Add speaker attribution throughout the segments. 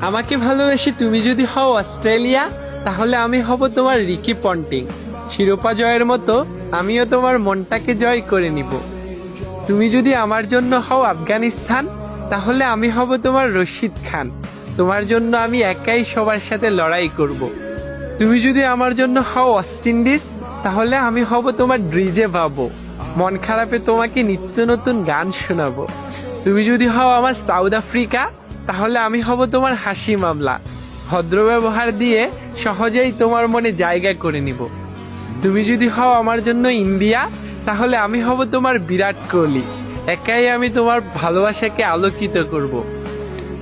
Speaker 1: আমাকে ভালোবেসে তুমি যদি হও অস্ট্রেলিয়া, তাহলে আমি হব তোমার রিকি পন্টিং। শিরোপা জয়ের মতো আমিও তোমার মনটাকে জয় করে নিব। তুমি যদি আমার জন্য হও আফগানিস্তান, তাহলে আমি হব তোমার রশিদ খান। তোমার জন্য আমি একাই সবার সাথে লড়াই করব। তুমি যদি আমার জন্য হও ওয়েস্ট ইন্ডিজ, তাহলে আমি হব তোমার ড্রিজে বাবু। মন খারাপে তোমাকে নিত্য নতুন গান শোনাবো। তুমি যদি হও আমার সাউথ আফ্রিকা, তাহলে আমি হব তোমার হাসি মামলা। ভদ্র ব্যবহার দিয়ে সহজেই তোমার মনে জায়গা করে নিব। তুমি যদি হও আমার জন্য ইন্ডিয়া, তাহলে আমি হব তোমার বিরাট কোহলি। একাই আমি তোমার ভালোবাসাকে আলোকিত করব।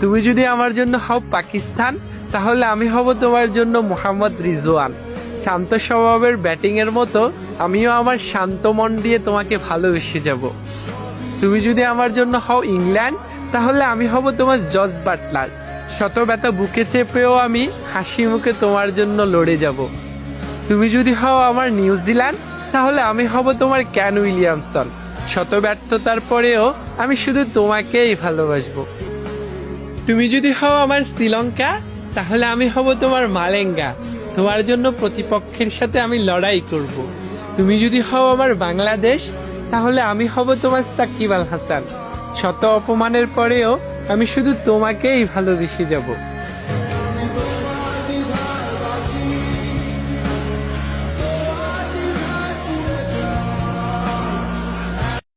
Speaker 1: তুমি যদি আমার জন্য হও পাকিস্তান, তাহলে আমি হব তোমার জন্য মোহাম্মদ রিজওয়ান। শান্ত স্বভাবের ব্যাটিং এর মতো আমিও আমার শান্ত মন দিয়ে তোমাকে ভালোবেসে যাব। তুমি যদি আমার জন্য হও ইংল্যান্ড, তাহলে আমি হব তোমার জস বাটলার। শত ব্যথা বুকে চেপেও আমি হাসি মুখে তোমার জন্য লড়ে যাব। তুমি যদি হও আমার নিউজিল্যান্ড, তাহলে আমি হব তোমার ক্যান উইলিয়ামসন। শত ব্যর্থতার পরেও আমি শুধু তোমাকেই ভালোবাসবো। তুমি যদি হও আমার শ্রীলঙ্কা, তাহলে আমি হব তোমার মালেঙ্গা। তোমার জন্য প্রতিপক্ষের সাথে আমি লড়াই করব। তুমি যদি হও আমার বাংলাদেশ, তাহলে আমি হব তোমার সাকিব আল হাসান। শত অপমানের পরেও আমি শুধু তোমাকেই ভালোবেসে যাব।